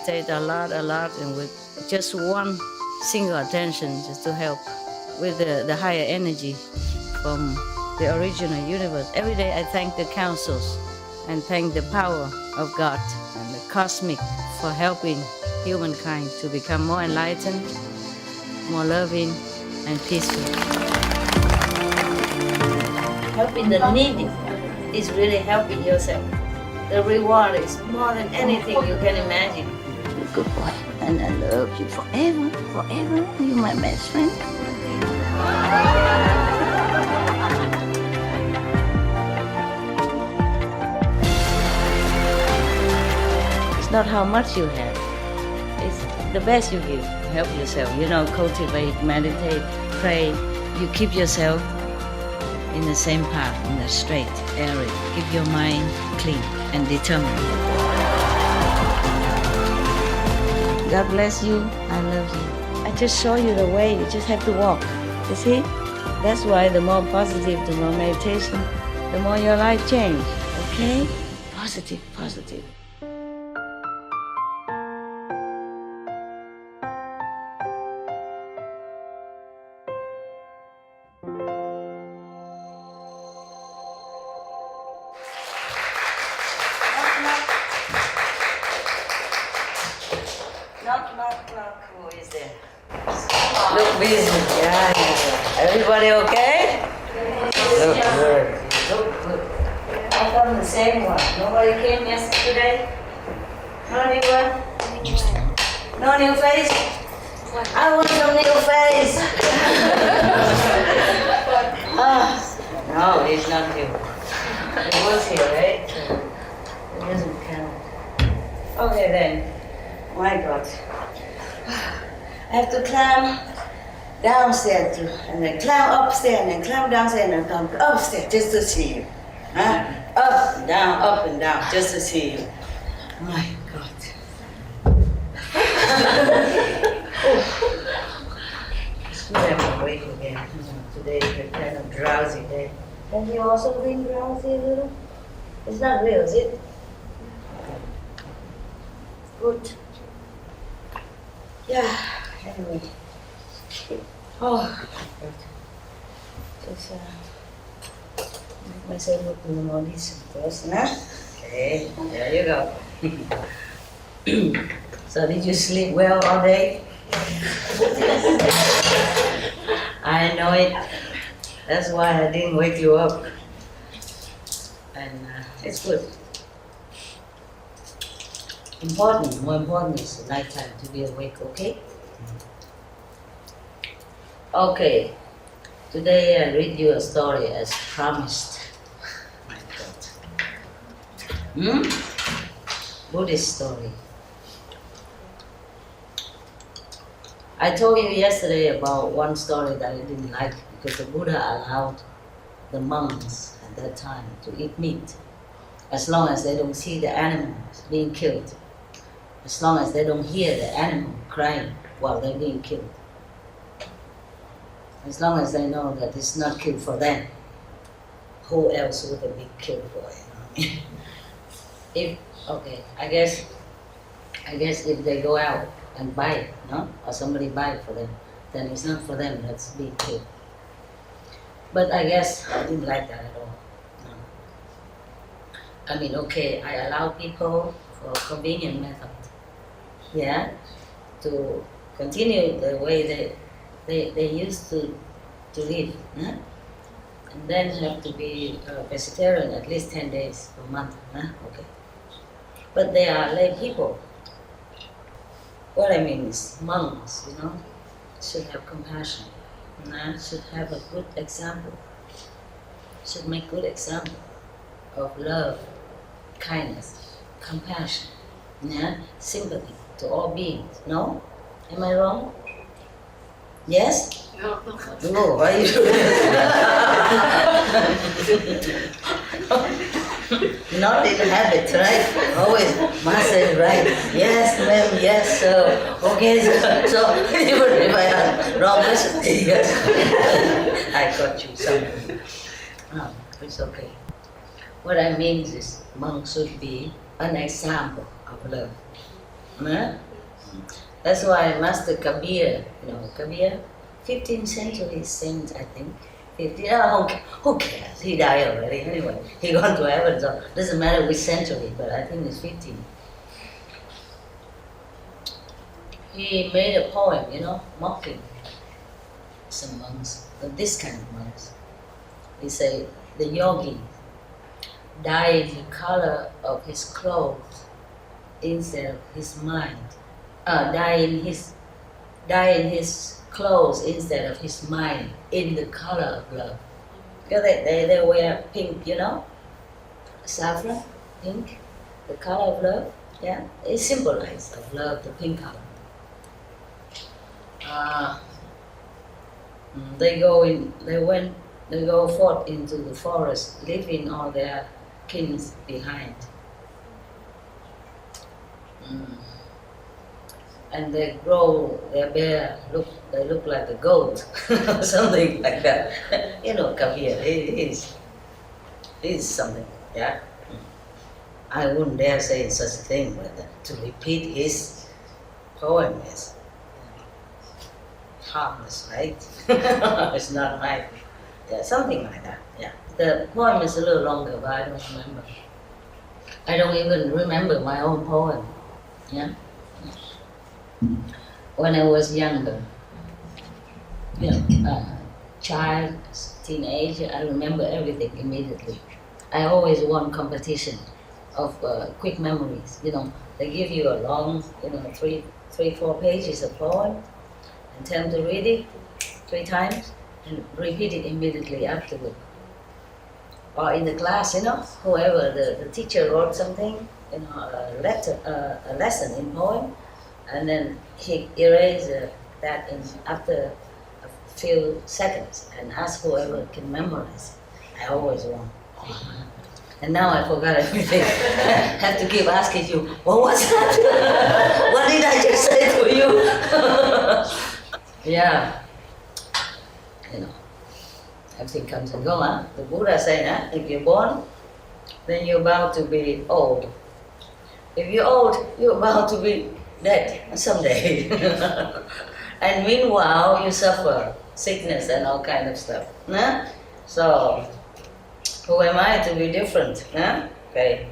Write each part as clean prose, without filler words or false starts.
meditate a lot, and with just one single attention, just to help with the higher energy from the original universe. Every day I thank the councils and thank the power of God and the cosmic for helping humankind to become more enlightened, more loving, and peaceful. Helping the needy is really helping yourself. The reward is more than anything you can imagine. You're a good boy, and I love you forever, forever. You're my best friend. It's not how much you have. It's the best you give. Help yourself. Cultivate, meditate, pray. You keep yourself in the same path, in the straight area. Keep your mind clean and determined. God bless you. I love you. I just show you the way. You just have to walk. You see? That's why the more positive, the more meditation, the more your life change. Okay? Positive, positive. Knock. Who is there? Look busy. Yeah. Everybody okay? Look good. Look good. I found the same one. Nobody came yesterday? No new one? No new face? I want some new face. No, it's not new. It was here, right? It doesn't count. Okay then. My God. I have to climb downstairs too, and then climb upstairs, and then climb downstairs, and then come upstairs just to see you. Huh? Up and down, just to see you. My God. It's good I'm awake again. Today is a kind of drowsy day. Have you also been drowsy a little? It's not real, is it? Good. Yeah, anyway. Oh, just make myself look a little more decent first, huh? Okay, there you go. So did you sleep well all day? I know it. That's why I didn't wake you up. And it's good. More important is the nighttime to be awake, okay? Okay, today I read you a story as promised. My God. Buddhist story. I told you yesterday about one story that I didn't like because the Buddha allowed the monks at that time to eat meat as long as they don't see the animals being killed. As long as they don't hear the animal crying while they're being killed. As long as they know that it's not killed for them, who else would it be killed for? I guess if they go out and buy it, or somebody buy it for them, then it's not for them that's being killed. But I guess I didn't like that at all. No. I mean, okay, I allow people for convenient method. Yeah, to continue the way they used to live, and then have to be vegetarian at least 10 days per month, okay. But they are lay people. What I mean is monks, should have compassion, should have a good example, should make good example of love, kindness, compassion, sympathy to all beings. No? Am I wrong? Yes? No. No, why are you doing Not in habit, right? Always master is right. Yes, ma'am, yes, sir. Okay, so even if I am wrong, yes. I got you something. No, it's okay. What I mean is monks should be an example of love. Huh? That's why Master Kabir, Kabir, 15th century saint, I think. 15, who cares? He died already anyway. He gone to heaven, so doesn't matter which century, but I think it's 15. He made a poem, mocking some monks, this kind of monks. He said, the yogi dyed the color of his clothes instead of his mind. Dye in his clothes instead of his mind in the color of love. Because they wear pink, saffron, pink, the color of love. Yeah, it symbolizes of love, the pink color. They go forth into the forest, leaving all their kings behind. And they grow their bear, they look like a goat, something like that. Kabir, he's something, yeah. I wouldn't dare say such a thing, but to repeat his poem is harmless, right? It's not right. Yeah, something like that, yeah. The poem is a little longer, but I don't remember. I don't even remember my own poem, yeah. When I was younger, child, teenager, I remember everything immediately. I always won competition of quick memories. They give you a long, 3-4 pages of poem, and tell them to read it 3 times and repeat it immediately afterward. Or in the class, whoever the teacher wrote something, a lesson in poem, and then he erased that after a few seconds and asked whoever can memorize it. I always won. And now I forgot everything. I have to keep asking you, what was that? What did I just say to you? Yeah. Everything comes and goes, huh? The Buddha said, if you're born, then you're bound to be old. If you're old, you're bound to be dead someday. And meanwhile, you suffer sickness and all kind of stuff. Huh? So, who am I to be different? Huh? Okay.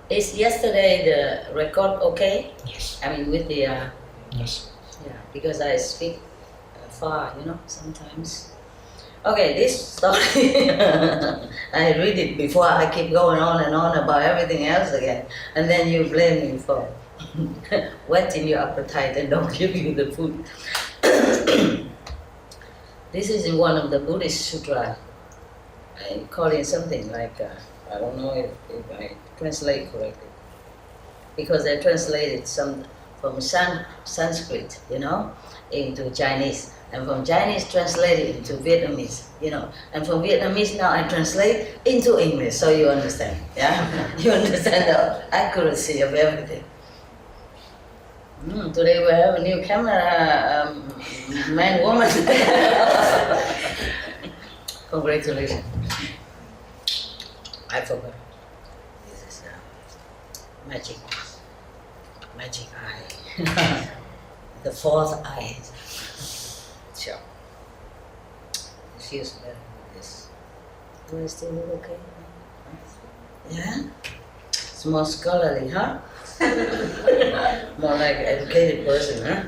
Is yesterday the record okay? Yes. I mean, with the... Yes. Yeah, because I speak far, sometimes. Okay, this story, I read it before I keep going on and on about everything else again. And then you blame me for whetting your appetite and don't give you the food. This is in one of the Buddhist sutra. I call it something like, I don't know if I translate correctly. Because I translated some from Sanskrit, into Chinese. And from Chinese translated into Vietnamese, And from Vietnamese now I translate into English, so you understand, yeah? You understand the accuracy of everything. Today we have a new camera, man, woman. Congratulations. I forgot. This is magic eye. The 4th eye. Sure. It feels better with this. Do I still look okay? Yeah? It's more scholarly, huh? More like an educated person, huh?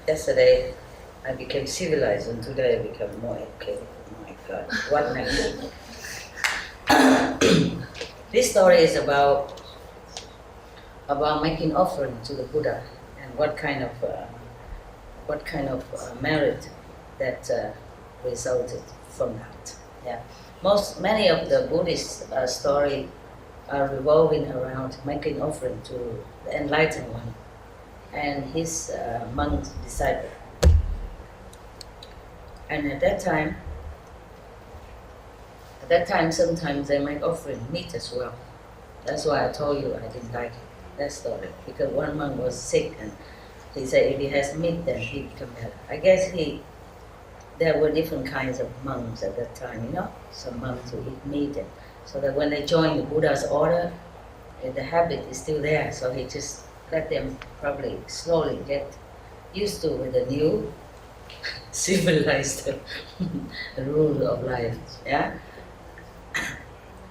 Yesterday I became civilized and today I become more educated. Oh my God, what next? This story is about making offering to the Buddha and what kind of merit that resulted from that. Yeah, many of the Buddhist story are revolving around making offering to the enlightened one and his monk disciple. And at that time, sometimes they make offering meat as well. That's why I told you I didn't like that story, because one monk was sick and he said if he has meat, then he become better. I guess there were different kinds of monks at that time, Some monks who eat meat, so that when they join the Buddha's order, the habit is still there. So he just let them probably slowly get used to with the new civilized rule of life. Yeah,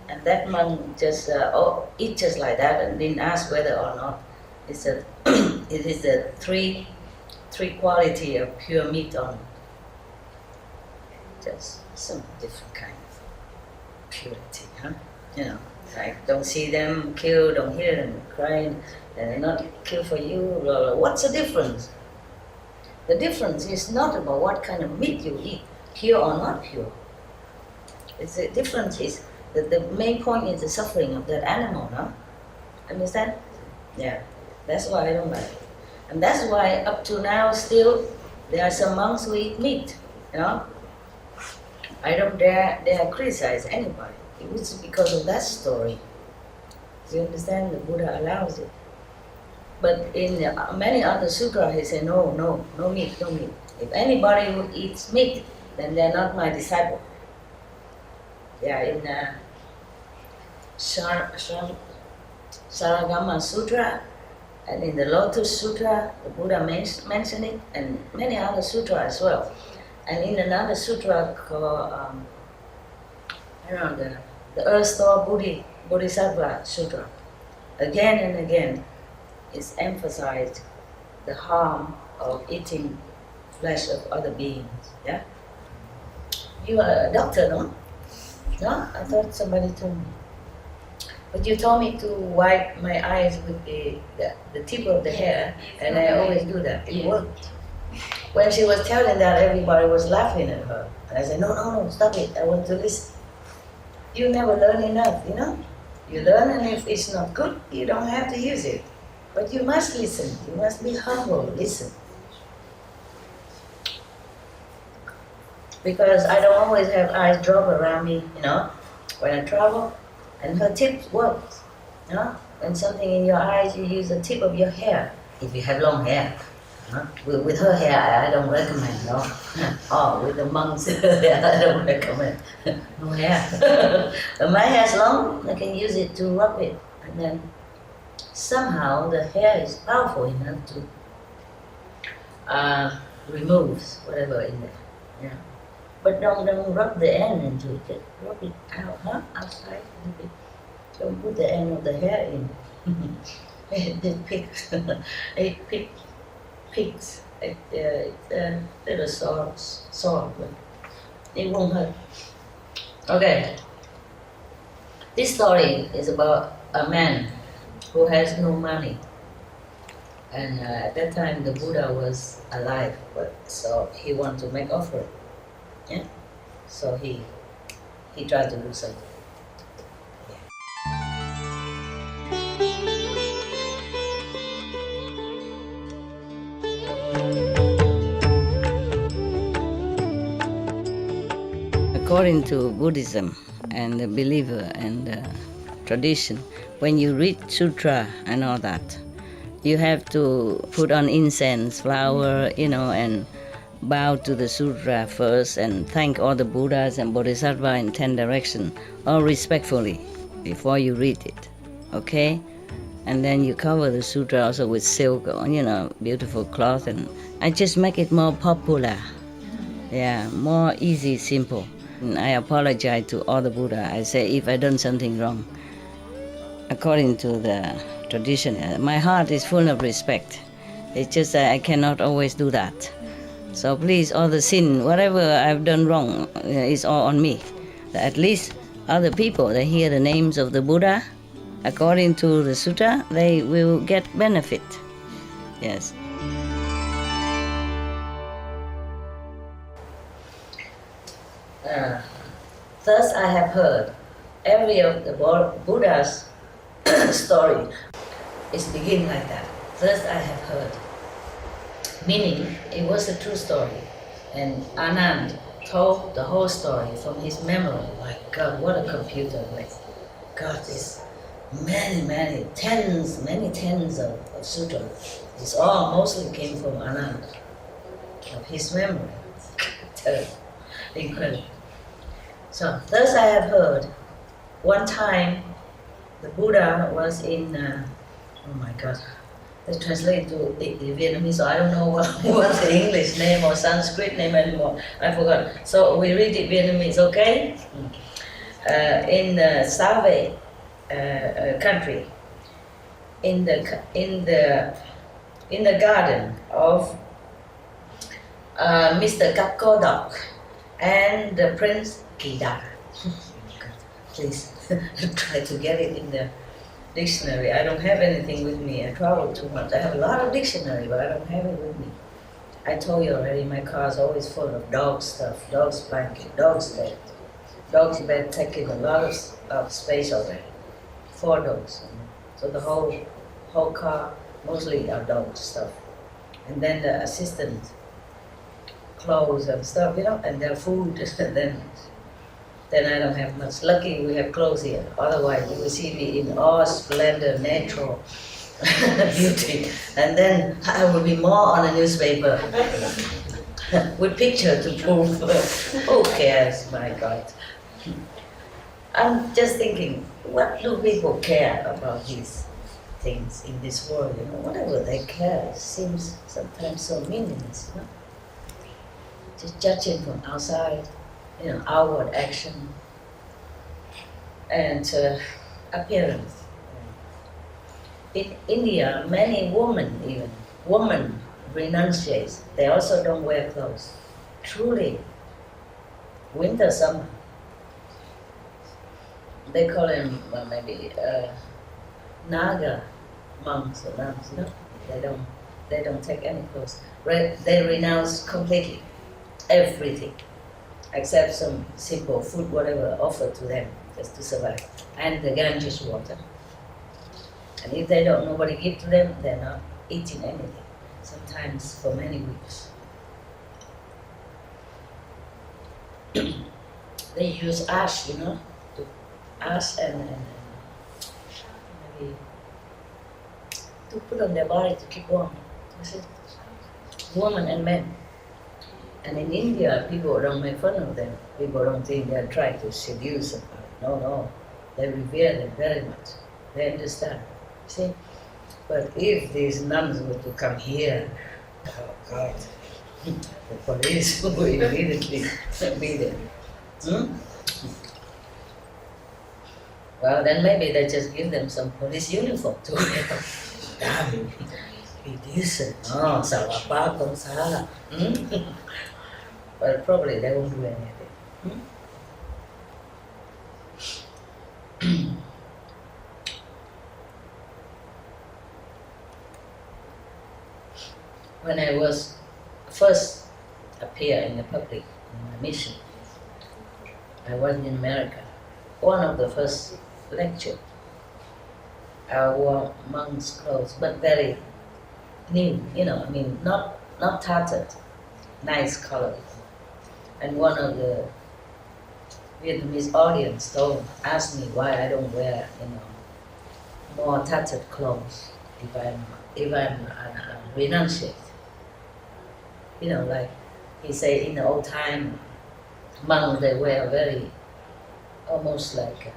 and that monk just eat just like that and didn't ask whether or not it's a it is the three quality of pure meat or not. Just some different kind of purity, huh? You know, like don't see them kill, don't hear them crying, and they're not kill for you. Blah, blah. What's the difference? The difference is not about what kind of meat you eat, pure or not pure. It's the difference is that the main point is the suffering of that animal, no? Understand? Yeah. That's why I don't like it. And that's why up to now still there are some monks who eat meat, you know? I don't dare criticize anybody. It was because of that story. You understand? The Buddha allows it. But in many other sutras, he said, no meat, no meat. If anybody who eats meat, then they're not my disciple. Yeah, in Saragama Sutra and in the Lotus Sutra, the Buddha mentioned it, and many other sutras as well. And in another sutra called, the Earth Store Bodhisattva Sutra, again and again, it's emphasized the harm of eating flesh of other beings. Yeah. You are a doctor, no? No, I thought somebody told me. But you told me to wipe my eyes with the tip of the hair, and I always do that. It worked. When she was telling that, everybody was laughing at her. And I said, no, stop it. I want to listen. You never learn enough, you know? You learn, and if it's not good, you don't have to use it. But you must listen. You must be humble. Listen. Because I don't always have eyes drop around me, you know, when I travel. And her tip works, you know? When something in your eyes, you use the tip of your hair, if you have long hair. With her hair, I don't recommend, no. Oh, with the monks' hair, I don't recommend. No hair. But my hair is long, I can use it to rub it. And then somehow the hair is powerful enough to remove whatever in there. Yeah. But don't rub the end into it, just rub it out, outside a little bit. Don't put the end of the hair in. It picks. It picks. It's a little sore, but it won't hurt. Okay. This story is about a man who has no money. And at that time the Buddha was alive, so he wanted to make offering. Yeah? So he tried to do something. According to Buddhism and the believer and the tradition, when you read sutra and all that, you have to put on incense, flower, and bow to the sutra first and thank all the Buddhas and Bodhisattvas in 10 directions, all respectfully, before you read it, okay? And then you cover the sutra also with silk, beautiful cloth, and I just make it more popular. Yeah, more easy, simple. And I apologize to all the Buddha. I say if I done something wrong, according to the tradition, my heart is full of respect. It's just that I cannot always do that. So please, all the sin, whatever I've done wrong, is all on me. At least other people, they hear the names of the Buddha, according to the sutta, they will get benefit. Yes. Thus I have heard every of the Buddha's story is begin like that. Thus I have heard. Meaning, it was a true story. And Anand told the whole story from his memory. My God, what a computer. Like, God, this many tens of sutras. This all mostly came from Anand, of his memory. Incredible. So, thus I have heard, one time the Buddha was in, oh my God, They translate to Vietnamese, so I don't know what's the English name or Sanskrit name anymore. I forgot. So we read it Vietnamese, okay? In the Save country, in the garden of Mr. Kakodok and the Prince Kida. Please try to get it in the dictionary. I don't have anything with me. I travel too much. I have a lot of dictionary, but I don't have it with me. I told you already, my car is always full of dog stuff, dog's blanket, dog's bed. Dog's bed taking a lot of space already. 4 dogs. So the whole car mostly are dog stuff. And then the assistant clothes and stuff, and their food. Then I don't have much. Lucky we have clothes here. Otherwise, you will see me in all splendor, natural beauty. And then I will be more on a newspaper with picture to prove. Who cares, my God? I'm just thinking, what do people care about these things in this world? Whatever they care seems sometimes so meaningless. Just judging from outside. Outward action and appearance. In India, many women renunciate. They also don't wear clothes. Truly, winter, summer. They call them maybe Naga monks or nuns. They don't take any clothes. They renounce completely everything, except some simple food, whatever offered to them, just to survive. And the Ganges water. And if nobody give to them, they're not eating anything. Sometimes for many weeks. They use ash, ash and maybe to put on their body to keep warm. That's it. Women and men. And in India, people don't make fun of them. People don't think they're trying to seduce somebody. No. They revere them very much. They understand. See? But if these nuns were to come here, oh God, the police will immediately be there. Well, then maybe they just give them some police uniform to wear. Damn, be decent. No, salapa con sala. But probably they won't do anything. When I was first appear in the public in my mission, I was in America. One of the first lecture, I wore monk's clothes, but very new, not tattered, nice color. And one of the Vietnamese audience asked me why I don't wear, more tattered clothes if I'm renunciate. Like he say in the old time, monks they wear very, almost like,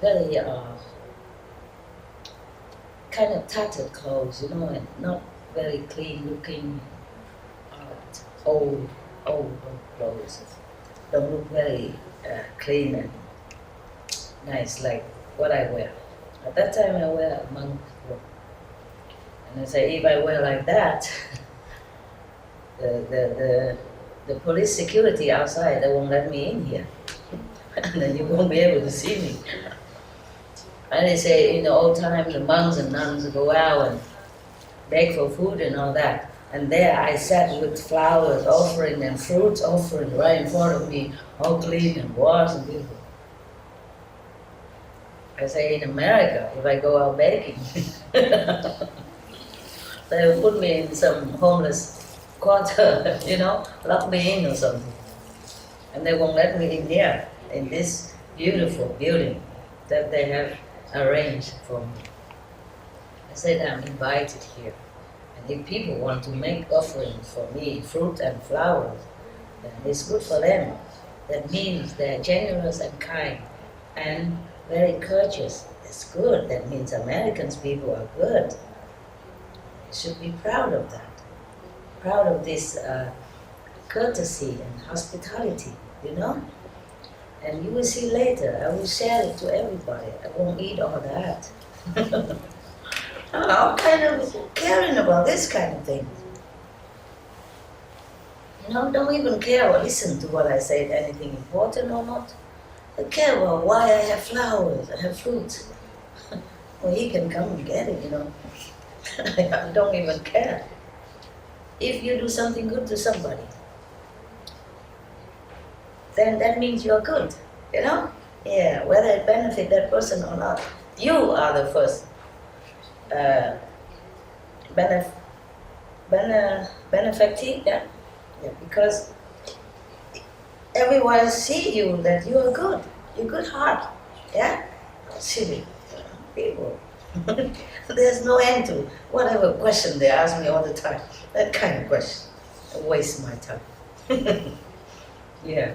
very kind of tattered clothes, and not very clean looking, old clothes. Don't look very clean and nice like what I wear. At that time I wear a monk robe. And I say, if I wear like that, the police security outside, they won't let me in here. And then you won't be able to see me. And they say in the old times, the monks and nuns go out and beg for food and all that. And there I sat with flowers offering and fruits offering right in front of me, all clean and washed and beautiful. I say in America, if I go out begging, they will put me in some homeless quarter, lock me in or something. And they won't let me in here, in this beautiful building that they have arranged for me. I said I'm invited here. And if people want to make offerings for me, fruit and flowers, then it's good for them. That means they're generous and kind and very courteous. That's good. That means Americans people are good. You should be proud of that. Proud of this courtesy and hospitality, you know? And you will see later, I will share it to everybody. I won't eat all that. I'm kind of caring about this kind of thing. You know, don't even care or listen to what I say, anything important or not. I care about why I have flowers, I have fruits. Well, he can come and get it, you know. I don't even care. If you do something good to somebody, then that means you're good, you know? Yeah, whether it benefits that person or not. You are the first benefactor, yeah? Yeah, because everyone see you that you are good, you're good heart, yeah? Silly people. There's no end to whatever question they ask me all the time. That kind of question. I waste my time. Yeah.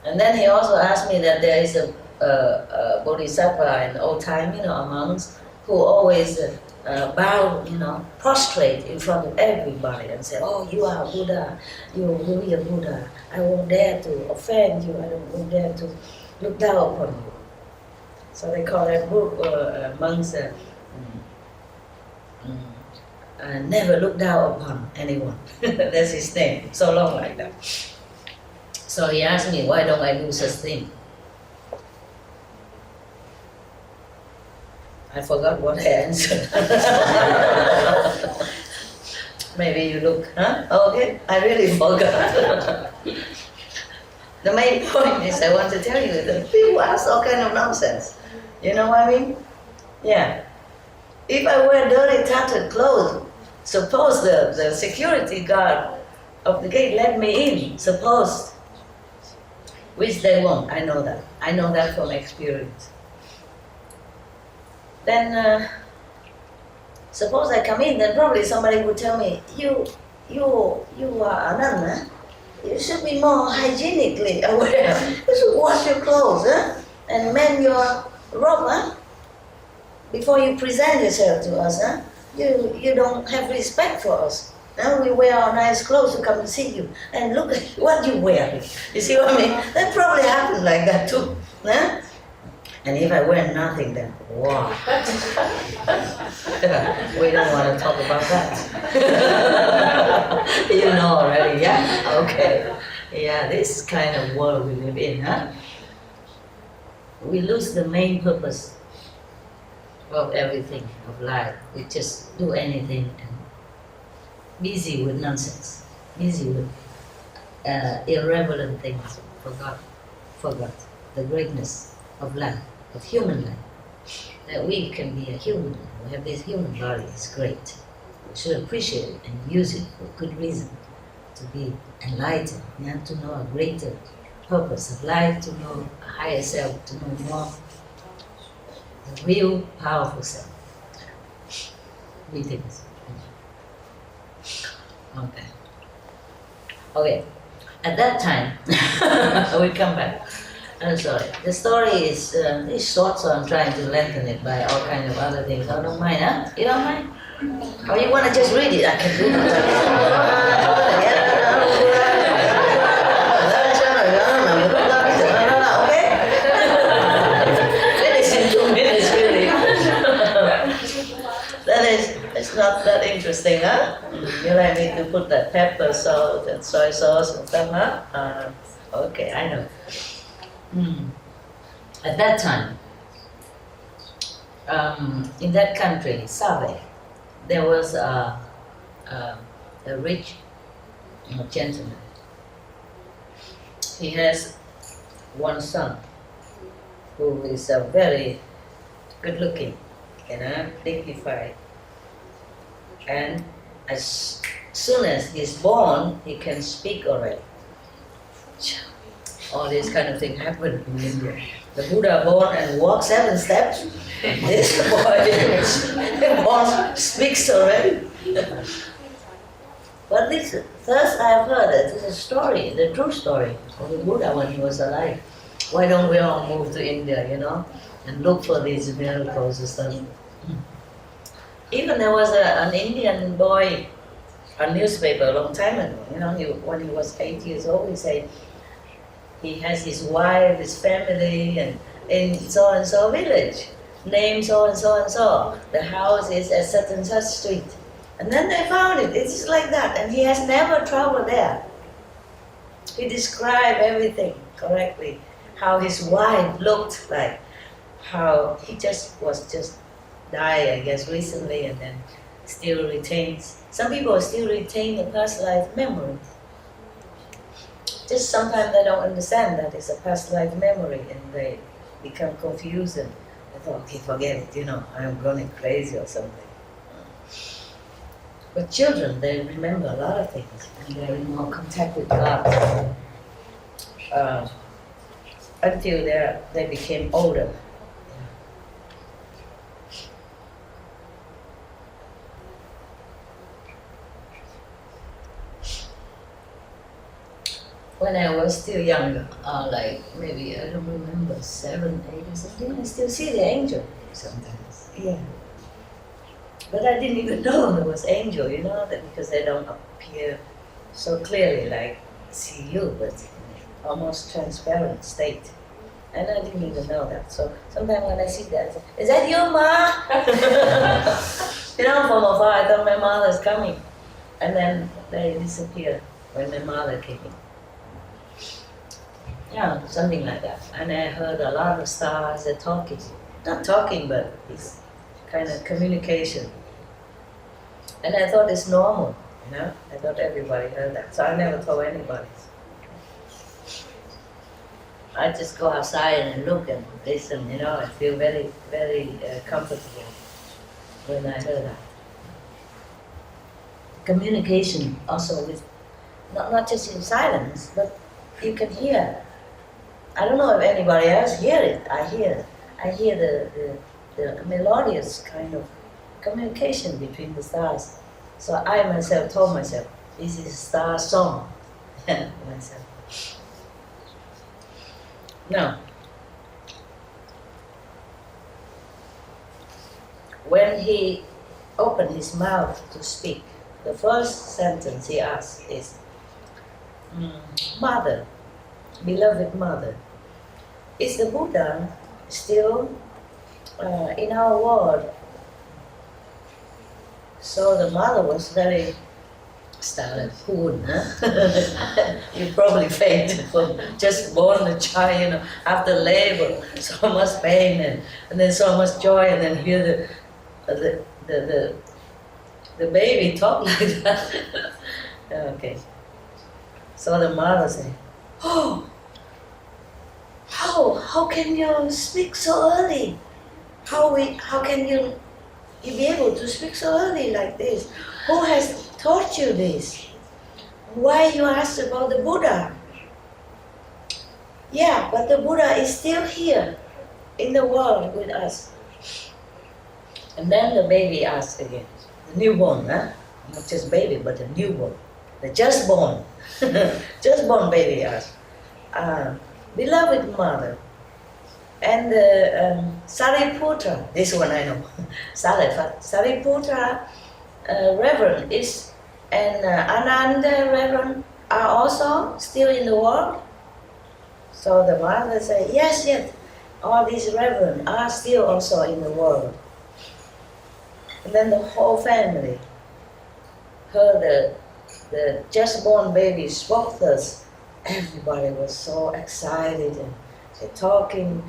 And then he also asked me that there is a bodhisattva in old time, you know, a monks who always bow, you know, prostrate in front of everybody and say, oh, you are Buddha, you are really a Buddha. I won't dare to offend you, I won't dare to look down upon you. So they call that book, monks, never look down upon anyone. That's his name, so long like that. So he asked me, why don't I do such thing? I forgot what I answered. Maybe you look, huh? Okay, I really forgot. The main point is I want to tell you that people ask all kind of nonsense. You know what I mean? Yeah. If I wear dirty, tattered clothes, suppose the security guard of the gate let me in, suppose, which they won't, I know that. I know that from experience. Then, suppose I come in, then probably somebody would tell me, you are Ananda. You should be more hygienically aware. You should wash your clothes, and mend your robe, before you present yourself to us. You don't have respect for us. We wear our nice clothes to come and see you, and look at what you wear. You see what I mean? That probably happened like that too. And if I wear nothing, then wow. We don't want to talk about that. You know already, yeah? Okay. Yeah, this kind of world we live in, we lose the main purpose of everything, of life. We just do anything and busy with nonsense, busy with irrelevant things, forgot the greatness of life, of human life. That we can be a human, we have this human body, it's great. We should appreciate it and use it for good reason, to be enlightened, to know a greater purpose of life, to know a higher self, to know more the real powerful self. Greetings. Okay. At that time, we come back. I'm sorry. The story is short, so I'm trying to lengthen it by all kinds of other things. I don't mind, huh? You don't mind? Or you want to just read it? I can do It's not that interesting, huh? You like me to put that pepper, salt, and soy sauce and stuff, huh? Okay, I know. At that time, in that country, Save, there was a rich gentleman. He has one son who is very good-looking, dignified. And as soon as he's born, he can speak already. All these kind of things happen in India. The Buddha born and walks 7 steps. This boy born speaks already. But this first I've heard that this is a story, the true story of the Buddha when he was alive. Why don't we all move to India, and look for these miracles and stuff. Even there was an Indian boy, a newspaper a long time ago, when he was 8 years old, he said he has his wife, his family, and in so-and-so village, name so-and-so and so. The house is at such and such street. And then they found it, it's just like that, and he has never traveled there. He described everything correctly, how his wife looked like, how he was just died, I guess, recently, and then still retains. Some people still retain the past life memory. Just sometimes they don't understand that it's a past life memory, and they become confused and they thought, okay, forget it, I'm going crazy or something. But children, they remember a lot of things, and they're in more contact with God until they became older. When I was still younger, like maybe, I don't remember, 7, 8 or something, I still see the angel sometimes. Yeah. But I didn't even know there was angel, because they don't appear so clearly like see you, but almost transparent state. And I didn't even know that. So sometimes when I see that, I say, is that you, Ma? From afar, I thought my mother's coming. And then they disappear when my mother came in. Yeah, something like that. And I heard a lot of stars are talking. Not talking, but it's kind of communication. And I thought it's normal, I thought everybody heard that. So I never told anybody. I just go outside and look and listen, I feel very, very comfortable when I heard that. Communication also with, not just in silence, but you can hear. I don't know if anybody else hear it. I hear the melodious kind of communication between the stars. So I myself told myself, this is a star song. Myself. Now, when he opened his mouth to speak, the first sentence he asked is, Mother, beloved Mother, is the Buddha still in our world? So the mother was very started cooing, You probably fainted from just born a child, after labor, so much pain and then so much joy, and then hear the baby talk like that. Okay. So the mother said, oh, how can you speak so early? How can you be able to speak so early like this? Who has taught you this? Why you ask about the Buddha? Yeah, but the Buddha is still here in the world with us. And then the baby asked again, the newborn, not just baby, but the newborn, the just born, just born baby asked, beloved Mother, and Sariputra, this one I know, Sariputra Reverend and Ananda Reverend are also still in the world? So the mother said, yes, all these reverend are still also in the world. And then the whole family heard the just born baby spoke thus. Everybody was so excited and they're talking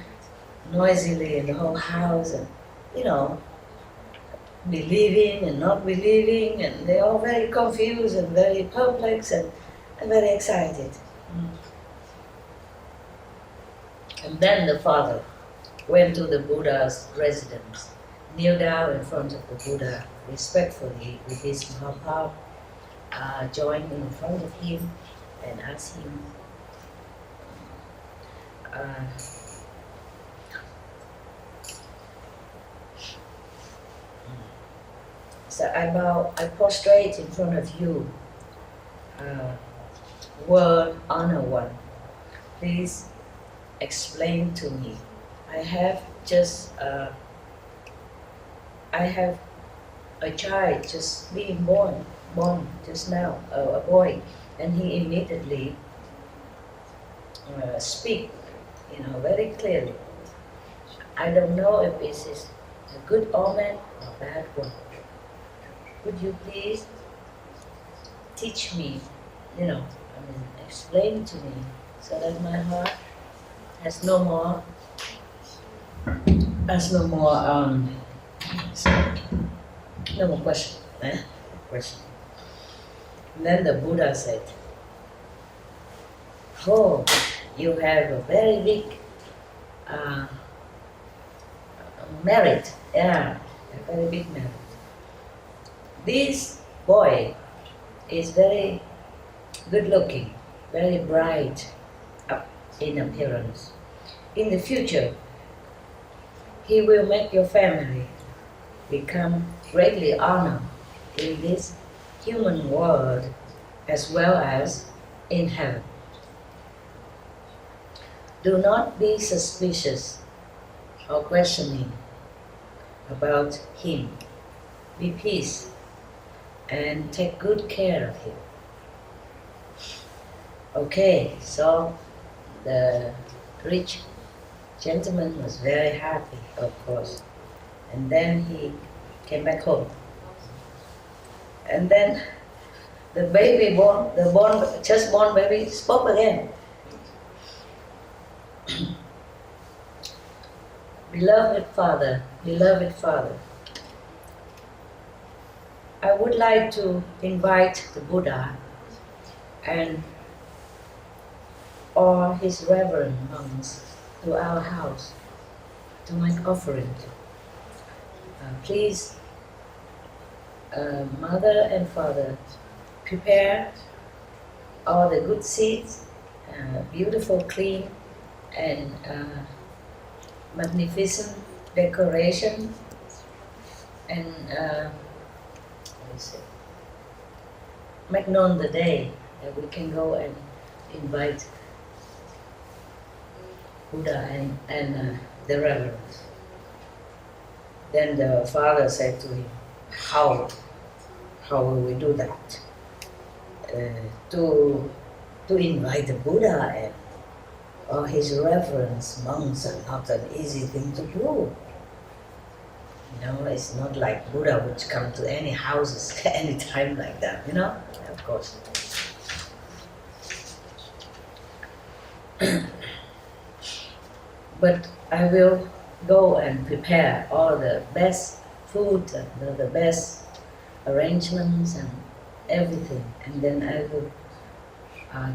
noisily in the whole house and, believing and not believing, and they're all very confused and very perplexed and very excited. And then the father went to the Buddha's residence, kneeled down in front of the Buddha respectfully with his Mahapad, joined in front of him and asked him, so I prostrate in front of you, World Honor One. Please explain to me. I have just I have a child just being born just now, a boy, and he immediately speak, very clearly. I don't know if this is a good omen or bad one. Could you please teach me, explain to me, so that my heart has no more, has no more, no more question. Question. And then the Buddha said, "Oh, you have a very big merit. Yeah, a very big merit. This boy is very good looking, very bright in appearance. In the future, he will make your family become greatly honored in this human world as well as in heaven. Do not be suspicious or questioning about him. Be peace and take good care of him." Okay, so the rich gentleman was very happy, of course. And then he came back home. And then the baby just born baby spoke again. Beloved Father, I would like to invite the Buddha and all his reverend monks to our house to make offering. Please, Mother and Father, prepare all the good seeds, beautiful, clean, and magnificent decoration, and make known the day that we can go and invite Buddha and the reverends. Then the father said to him, how will we do that? To invite the Buddha and or his reverends monks are not an easy thing to do. It's not like Buddha would come to any houses any time like that, of course. But I will go and prepare all the best food and the best arrangements and everything, and then I will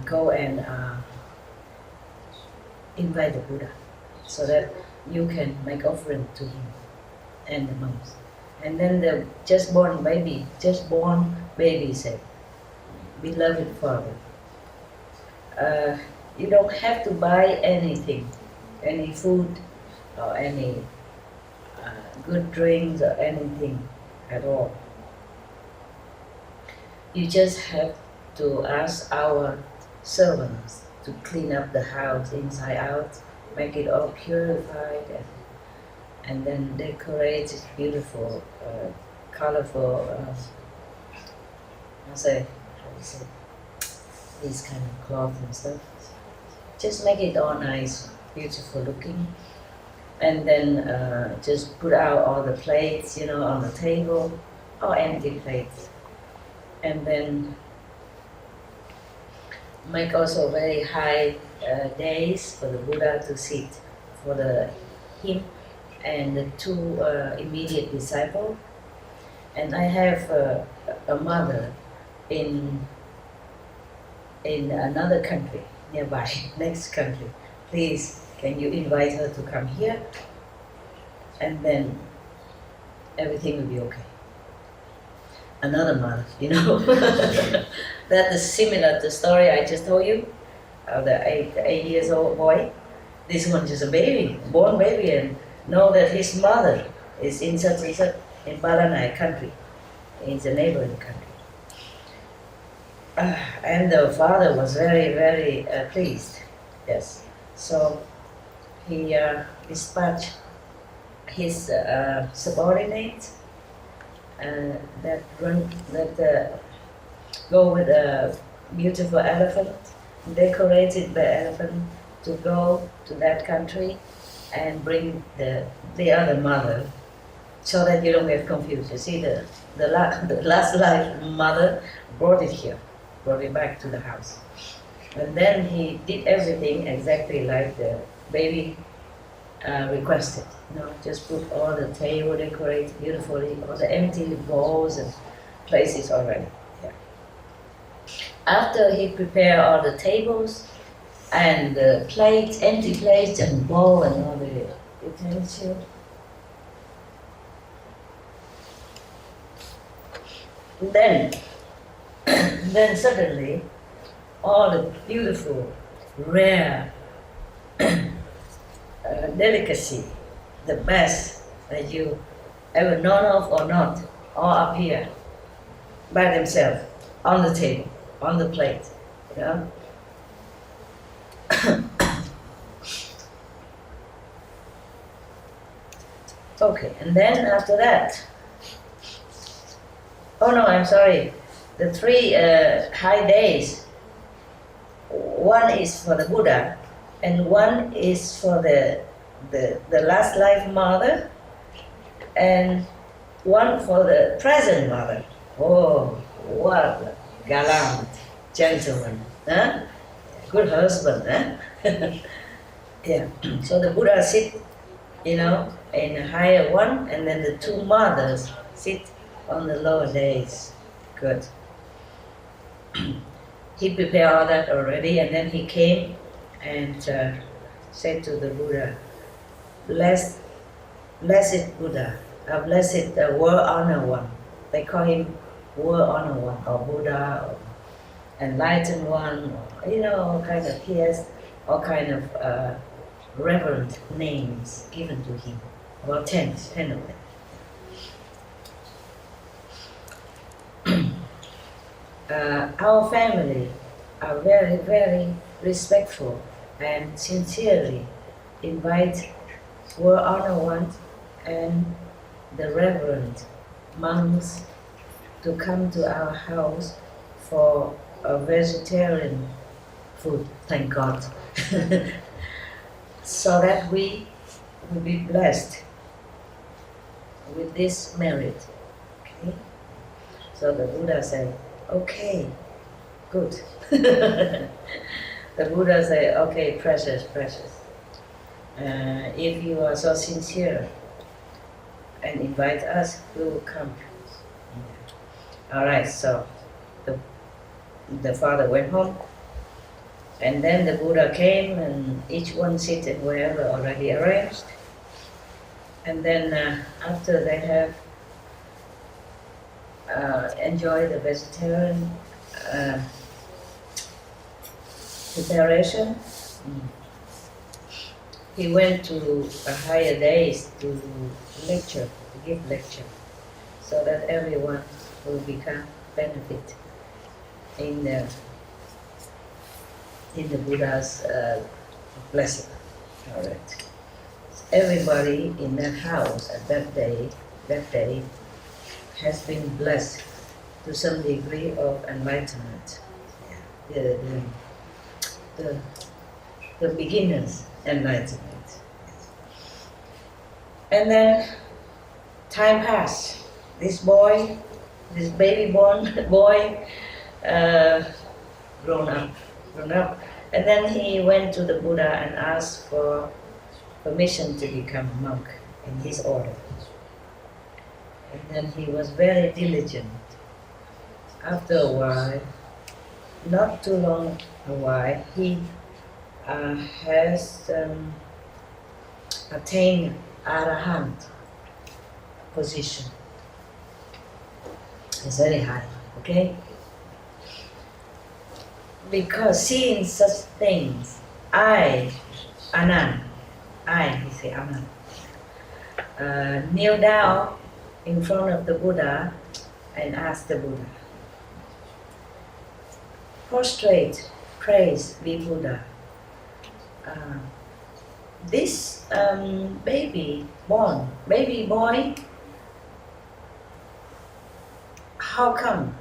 go and invite the Buddha so that you can make offering to him and the monks. And then the just born baby said, "Beloved Father, you don't have to buy anything, any food or any good drinks or anything at all. You just have to ask our servants to clean up the house inside out, make it all purified, and then decorate it beautiful, colorful, these kind of cloth and stuff. Just make it all nice, beautiful looking. And then just put out all the plates, on the table, or empty plates. And then make also very high days for the Buddha to sit, for him and the two immediate disciples. And I have a mother in another country, nearby, next country. Please, can you invite her to come here? And then everything will be okay. Another mother, That is similar to the story I just told you of the 8 years old boy. This one is a baby, born baby, and know that his mother is in such and such in Baranai country, in the neighboring country. And the father was very, very pleased. Yes. So he dispatched his subordinates that go with a beautiful elephant, decorated the elephant to go to that country and bring the other mother, so that you don't get confused. You see, the last life mother brought it here, brought it back to the house. And then he did everything exactly like the baby requested. Just put all the table decorated beautifully, all the empty bowls and places already. Yeah. After he prepared all the tables and the plates, empty plates and bowl and all the utensils, then suddenly all the beautiful, rare delicacy, the best that you ever known of or not, all appear by themselves on the table, on the plate. Okay, and then after that, oh no, I'm sorry, the three high days, one is for the Buddha, and one is for the last life mother, and one for the present mother. Oh, what a gallant gentleman, huh? Good husband, huh? Yeah. So the Buddha sit, in a higher one, and then the two mothers sit on the lower days. Good. He prepared all that already, and then he came and said to the Buddha, blessed Buddha, blessed world honor one. They call him world honor one, or Buddha, or enlightened one, or, all kind of, he has all kind of reverent names given to him, about 10 of them. Our family are very, very respectful and sincerely invite World Honor One and the Reverend monks to come to our house for a vegetarian food, thank God, so that we will be blessed with this merit. Okay? So the Buddha said, okay, good. The Buddha said, okay, precious. If you are so sincere and invite us, we will come. All right, so the father went home, and then the Buddha came, and each one seated wherever already arranged. And then after they have enjoyed the vegetarian preparation, he went to a higher days to give lecture, so that everyone will become benefit in the Buddha's blessing. All right. Everybody in that house at that day has been blessed to some degree of enlightenment. The beginner's enlightenment. And then time passed. This baby born boy, grown up. And then he went to the Buddha and asked for permission to become a monk in his order. And then he was very diligent. After a while, not too long a while, he has attained Arahant position. It's very high, okay? Because seeing such things, he say Anand, kneel down in front of the Buddha and ask the Buddha, prostrate, praise, be Buddha. this baby boy, how come?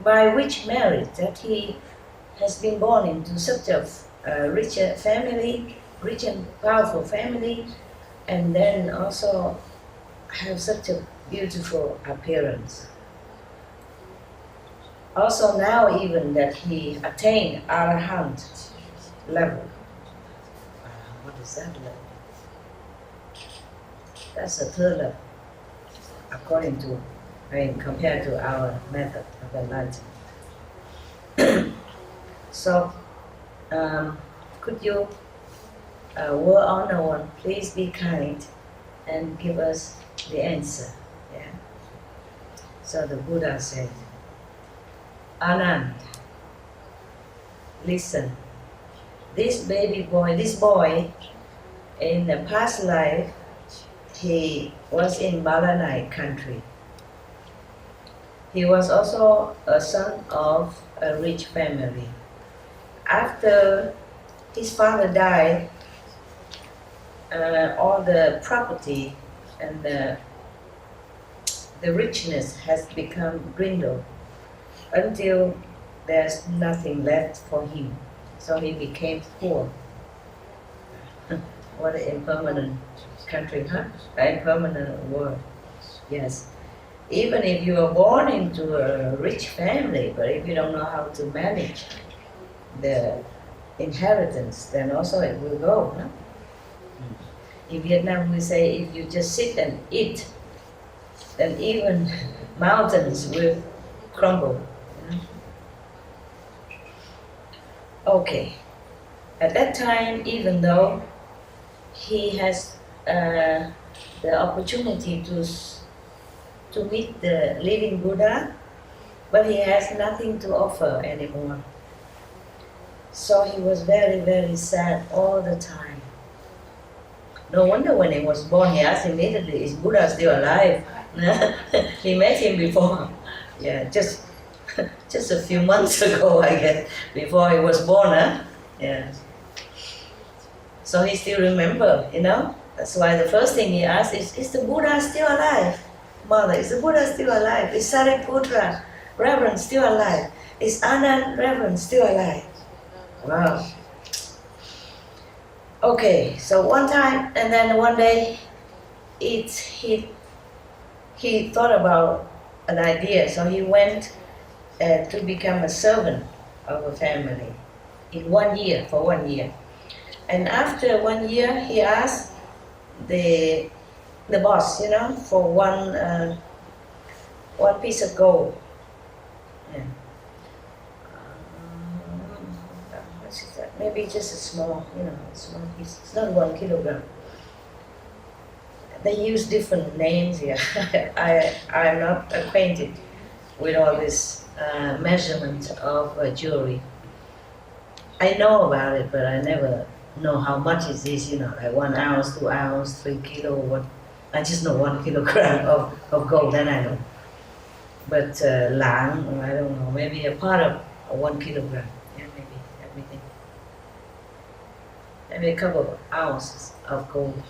By which merit that he has been born into such a rich family, rich and powerful family, and then also have such a beautiful appearance. Also now even that he attained Arahant level. What is that level? That's the third level, according to, compared to our method of enlightenment. So, could you, World Honor One, please be kind and give us the answer? Yeah. So the Buddha said, Anand, listen. This boy, in the past life, he was in Balanai country. He was also a son of a rich family. After his father died, all the property and the richness has become dwindled until there's nothing left for him. So he became poor. What an impermanent country, huh? An impermanent world. Yes. Even if you are born into a rich family, but if you don't know how to manage the inheritance, then also it will go. Huh? In Vietnam, we say if you just sit and eat, then even mountains will crumble. Okay. At that time, even though he has the opportunity to meet the living Buddha, but he has nothing to offer anymore. So he was very, very sad all the time. No wonder when he was born, he asked immediately, is Buddha still alive? He met him before. Yeah, just a few months ago, I guess, before he was born, huh? Yeah. So he still remember, you know? That's why the first thing he asked is the Buddha still alive? Mother, is the Buddha still alive? Is Sariputra, Reverend, still alive? Is Anand, Reverend, still alive? Wow. Okay, so one time, and then one day, he thought about an idea, so he went to become a servant of a family in 1 year, for 1 year. And after 1 year, he asked the boss, you know, for one piece of gold. Yeah. What is that? Maybe just a small, you know, small piece. It's not 1 kilogram. They use different names here. I'm not acquainted with all this measurement of jewelry. I know about it, but I never know how much it is, you know, like 1 ounce, 2 ounce, 3 kilo, what. I just know 1 kilogram of gold, then I know. But lang, I don't know, maybe a part of 1 kilogram. Yeah, maybe everything. Maybe a couple of ounces of gold.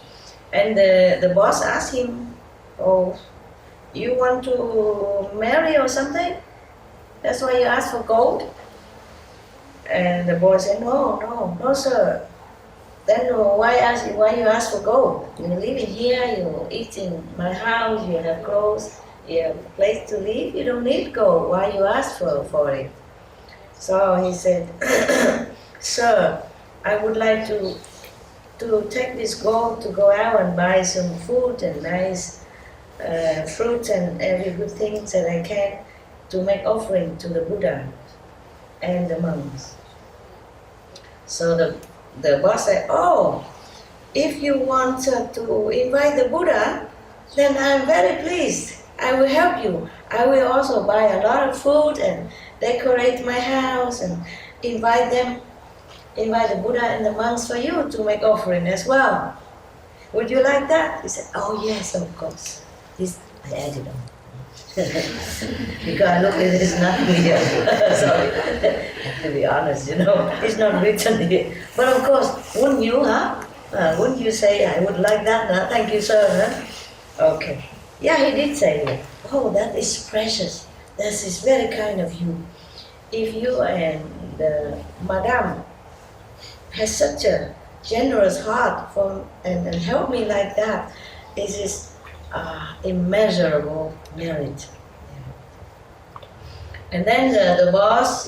And the boss asked him, oh, you want to marry or something? That's why you ask for gold? And the boy said, no, sir. Then why you ask for gold? You live in here, you eat in my house, you have clothes, you have a place to live, you don't need gold. Why you ask for it? So he said, sir, I would like to take this gold to go out and buy some food and nice fruit and every good thing that I can to make offering to the Buddha and the monks. So the boss said, oh, if you want to invite the Buddha, then I'm very pleased. I will help you. I will also buy a lot of food and decorate my house and invite the Buddha and the monks for you to make offering as well. Would you like that? He said, oh yes, of course. I added on. Because look, it is not clear. Sorry, to be honest, it's not written here. But of course, wouldn't you, huh? Wouldn't you say, I would like that, huh? Thank you, sir, huh? Okay. Yeah, he did say that. Oh, that is precious. That is very kind of you. If you and Madame has such a generous heart and help me like that, it is immeasurable merit. And then the boss,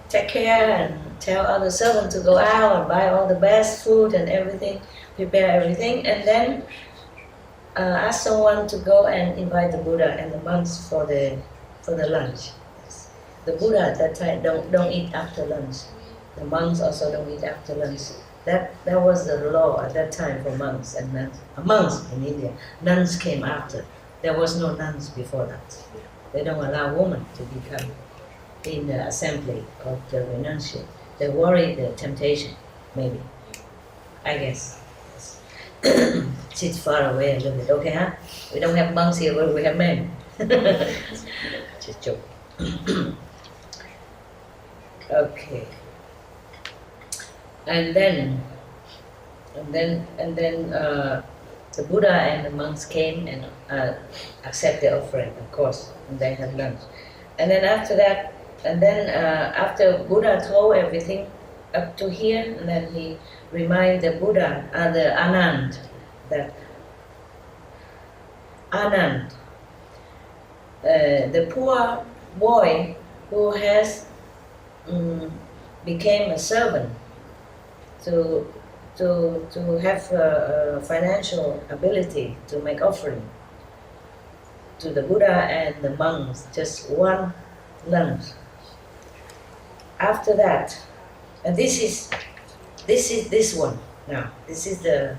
take care and tell other servants to go out and buy all the best food and everything, prepare everything, and then ask someone to go and invite the Buddha and the monks for the lunch. Yes. The Buddha at that time don't eat after lunch. The monks also don't eat after lunch. That was the law at that time for monks and nuns. Monks in India. Nuns came after. There was no nuns before that. They don't allow women to become in the assembly of the renunciate. They worry the temptation, maybe. I guess. Yes. Sit far away a little bit, okay, huh? We don't have monks here, but we have men. Just joke. Okay. And then the Buddha and the monks came and accept the offering, of course, and they had lunch. And then after that, after Buddha told everything up to here, and then he reminded the Buddha, the Anand, that Anand, the poor boy who has became a servant to have financial ability to make offering to the Buddha and the monks, just one lunch. After that, and this is this one now. This is the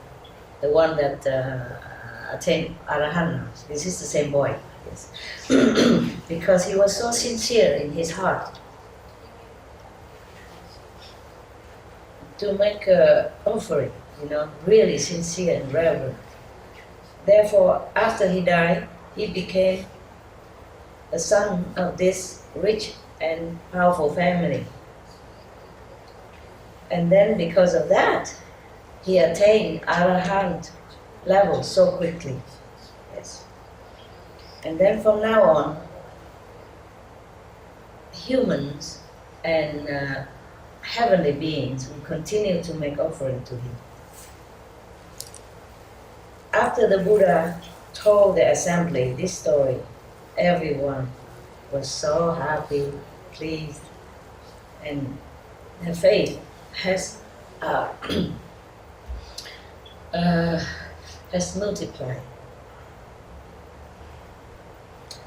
one that attained Arahant. This is the same boy, yes. Because he was so sincere in his heart to make an offering, really sincere and reverent. Therefore, after he died, he became a son of this rich and powerful family. And then because of that, he attained Arahant level so quickly. Yes. And then from now on, humans and heavenly beings will continue to make offering to him. After the Buddha told the assembly this story, everyone was so happy, pleased, and their faith has multiplied.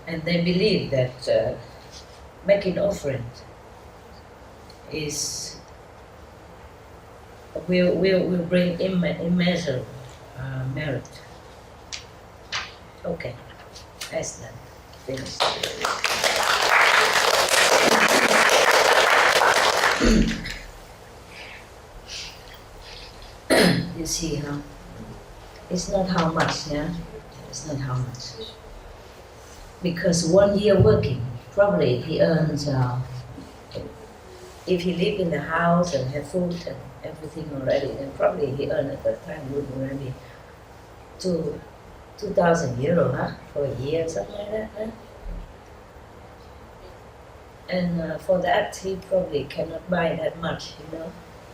And they believe that making offerings will bring immeasurable merit. Okay, that's done. Finished. You see, huh? It's not how much, yeah? It's not how much. Because 1 year working, probably he earns, if he lived in the house and had food and everything already, then probably he earned at that time would maybe 2,000 euro, huh? For a year, something like that, huh? And for that, he probably cannot buy that much,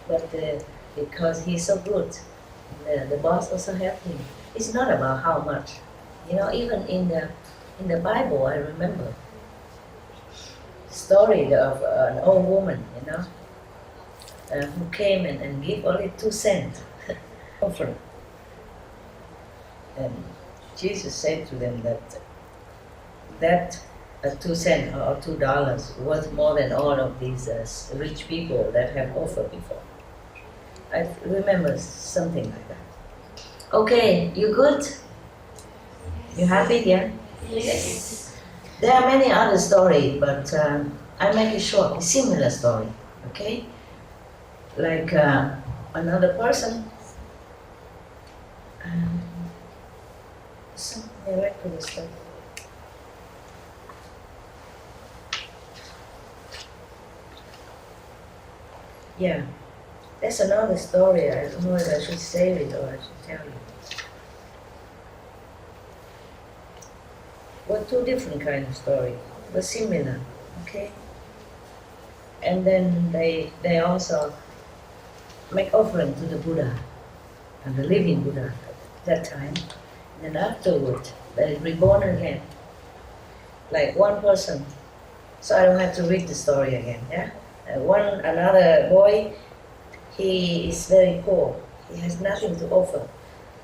But because he's so good, the boss also helped him. It's not about how much, Even in the Bible, I remember the story of an old woman, who came and gave only 2 cents offering. And Jesus said to them that 2 cents or $2 worth more than all of these rich people that have offered before. I remember something like that. Okay, you good? You happy, yeah? Yes. There are many other stories, but I make it short, a similar story, okay? Like another person, some miraculous stuff. Yeah, that's another story. I don't know if I should save it or I should tell you. Well, two different kind of story, but similar. Okay. And then they also make offering to the Buddha and the living Buddha at that time. And then afterward, they reborn again, like one person. So I don't have to read the story again. Yeah. Another boy, he is very poor. He has nothing to offer,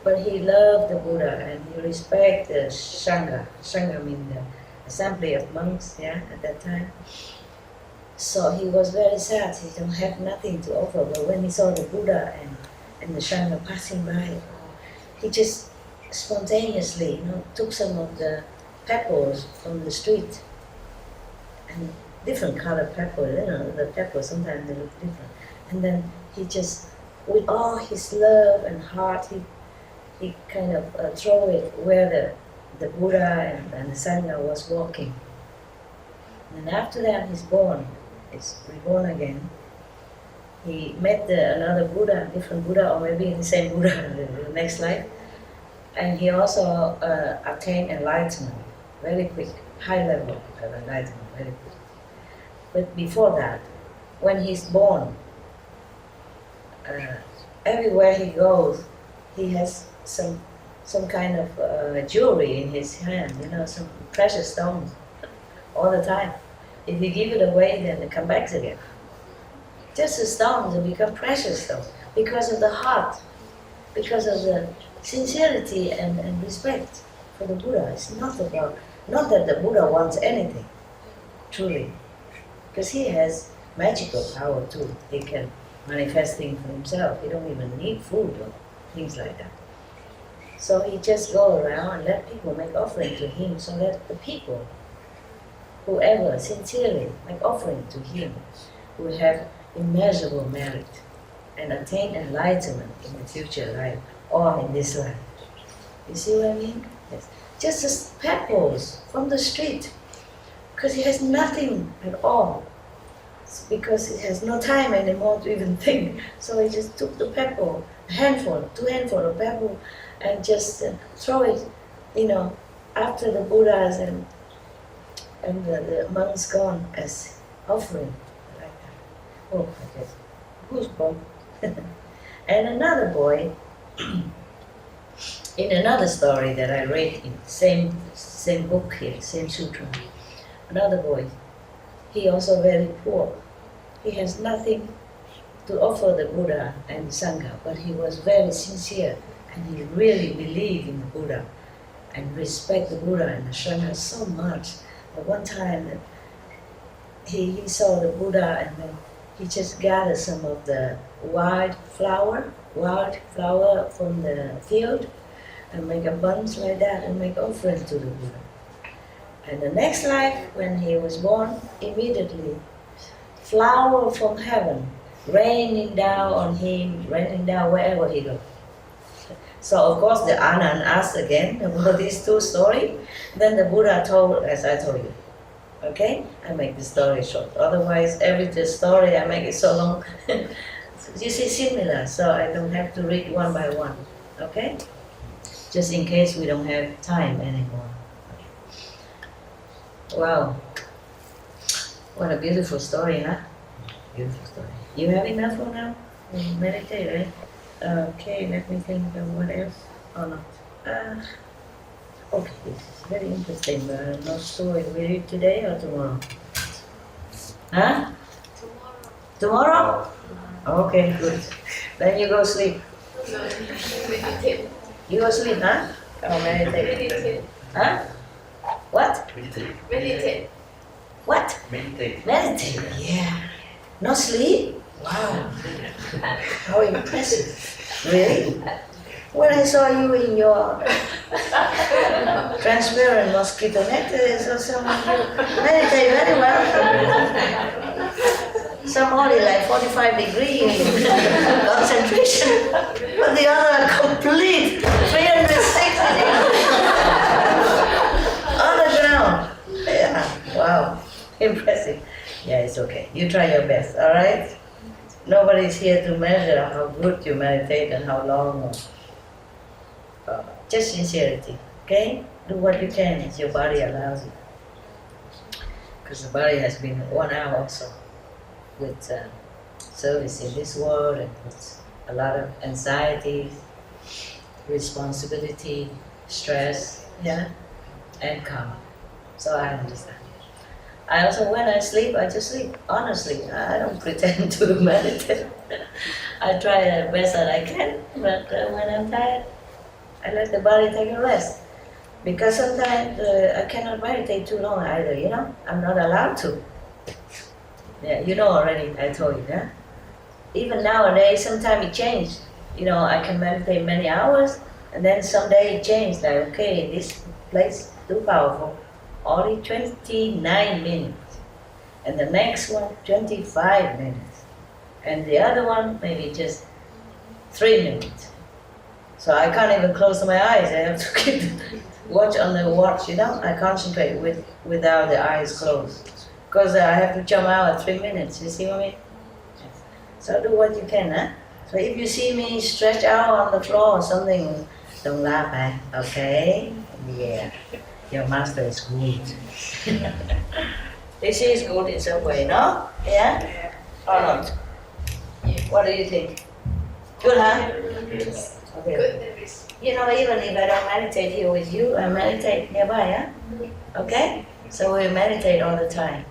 but he loved the Buddha and he respect the Sangha. Sangha means the assembly of monks. Yeah, at that time. So he was very sad. He don't have nothing to offer. But when he saw the Buddha and the Sangha passing by, he just spontaneously, took some of the pebbles from the street, and different colored pebbles. The pebbles sometimes they look different. And then he just, with all his love and heart, he kind of throw it where the Buddha and the Sangha was walking. And after that, he's reborn again. He met another Buddha, different Buddha, or maybe the same Buddha in the next life. And he also attained enlightenment very quick, high level of enlightenment very quick. But before that, when he's born, everywhere he goes, he has some kind of jewelry in his hand, some precious stones all the time. If you give it away, then it comes back again. Just the stones will become precious stones because of the heart, because of the sincerity and respect for the Buddha. It's not that the Buddha wants anything, truly, because he has magical power too. He can manifest things for himself. He don't even need food or things like that. So he just go around and let people make offering to him, so that the people, whoever sincerely make offering to him, will have immeasurable merit and attain enlightenment in the future life or in this life. You see what I mean? Yes. Just as pebbles from the street, because he has nothing at all. It's because he has no time anymore to even think. So he just took the pebble, two handful of pebble, and just throw it, after the Buddhas and the monks gone as offering, like that. Oh, I guess goosebumps. And another boy, in another story that I read in the same book here, same sutra, another boy, he also very poor. He has nothing to offer the Buddha and the Sangha, but he was very sincere and he really believed in the Buddha and respect the Buddha and the Sangha so much. But one time he saw the Buddha and then he just gathered some of the wild flower from the field and make a bunch like that and make offering to the Buddha. And the next life, when he was born, immediately flower from heaven raining down on him, raining down wherever he goes. So of course the Anand asked again about these two stories. Then the Buddha told, as I told you. Okay? I make the story short. Otherwise, every story I make it so long. You see, similar, so I don't have to read one by one. Okay? Just in case we don't have time anymore. Wow. What a beautiful story, huh? Beautiful story. You have enough for now? You meditate, right? Okay, let me think of what else or not. Okay, this is very interesting, but I'm not sure if we read today or tomorrow. Huh? Tomorrow? Okay, good. Then you go sleep. Meditate. You go sleep, huh? Or meditate? Meditate. Huh? What? Meditate. What? Meditate. Meditate, yeah. Not sleep? Wow. How impressive. Really? When I saw you in your transparent mosquito net, I saw someone you meditate very well. Some only like 45 degree concentration, but the other complete 360 degrees on the ground. Yeah, wow, impressive. Yeah, it's okay. You try your best, all right? Nobody's here to measure how good you meditate and how long. Just sincerity, okay? Do what you can as your body allows you. Because the body has been worn out also with service in this world and with a lot of anxiety, responsibility, stress, yeah, and karma. So I understand. I also, when I sleep, I just sleep. Honestly, I don't pretend to meditate. I try the best that I can, but when I'm tired, I let the body take a rest. Because sometimes I cannot meditate too long either, you know? I'm not allowed to. Yeah, you know already, I told you, yeah? Even nowadays, sometimes it changes. You know, I can meditate many hours, and then someday it changes, like, okay, this place is too powerful. Only 29 minutes. And the next one, 25 minutes. And the other one, maybe just 3 minutes. So I can't even close my eyes. I have to keep watch on the watch, you know? I concentrate without the eyes closed. Because I have to jump out at 3 minutes, you see what I mean? So do what you can, huh? So if you see me stretch out on the floor or something, don't laugh, eh? Okay? Yeah. Your master is good. This is good in some way, no? Yeah? Or not? What do you think? Good, huh? Okay. Good. You know, even if I don't meditate here with you, I meditate nearby, yeah? Okay? So we meditate all the time,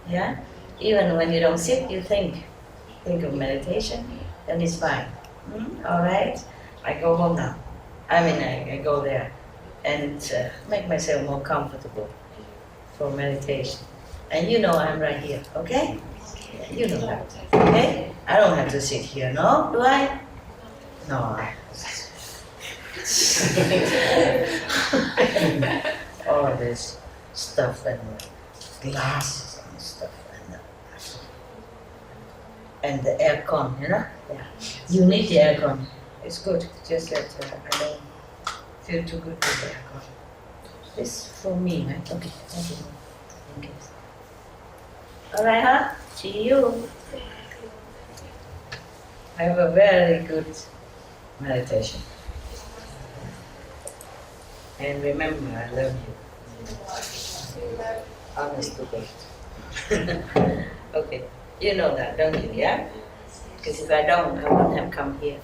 yeah? Even when you don't sit, you think of meditation, then it's fine. All right? I go home now. I go there and make myself more comfortable for meditation. And you know I'm right here, okay? Yeah, you know that, okay? I don't have to sit here, no? Do I? No. All of this stuff and glasses and stuff and the aircon, you know? Yeah. You need the aircon. It's good. Just that I don't feel too good with the aircon. This for me, right? Okay. Thank you. Thank you. All right, huh? See you. Have a very good meditation. And remember, I love you. Honest to God. Okay. You know that, don't you? Yeah? Because if I don't, I wouldn't have come here.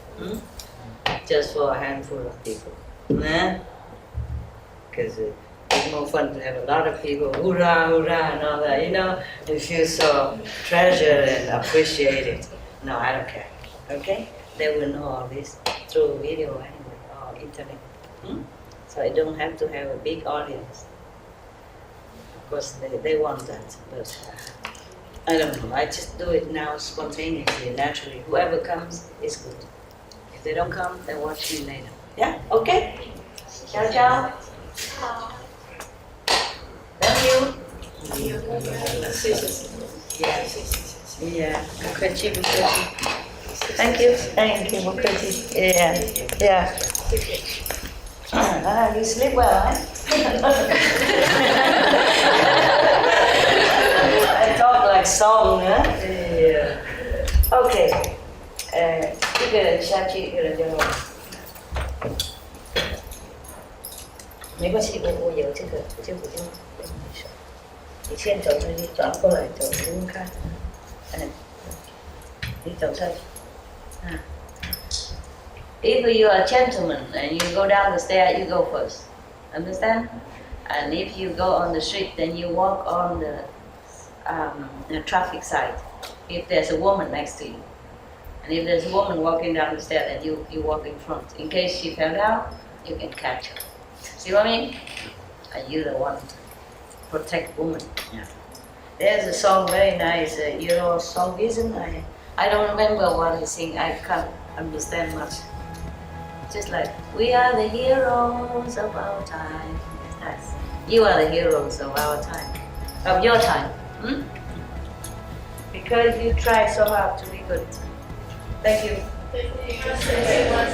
Just for a handful of people. Because it's more fun to have a lot of people, hoorah, hoorah, and all that, you know? You feel so treasured and appreciated. No, I don't care. Okay? They will know all this through video anyway, or internet. So I don't have to have a big audience. Of course, they want that, but I don't know. I just do it now spontaneously, naturally. Whoever comes is good. If they don't come, then watch me later. Yeah? Okay? Ciao, ciao. Love you. Yeah. Mukherjee. Thank you. Mukherjee. Yeah. You sleep well, huh? I talk like song, huh? Yeah. Okay. 一个人下去，一个人就没关系，我有这个，我就跟你说，你先走出去，转过来走，不用看。你走上去。If you are a gentleman and you go down the stair, you go first. Understand? And if you go on the street, then you walk on the traffic side. If there's a woman next to you. And if there's a woman walking down the stair, then you walk in front. In case she fell down, you can catch her. See what I mean? And you're the one to protect women. Yeah. There's a song very nice, Euro songism. I don't remember what he sing. I can't understand much. Just like, we are the heroes of our time. Yes, you are the heroes of our time. Of your time. Because you try so hard to be good. Thank you. Thank you very much.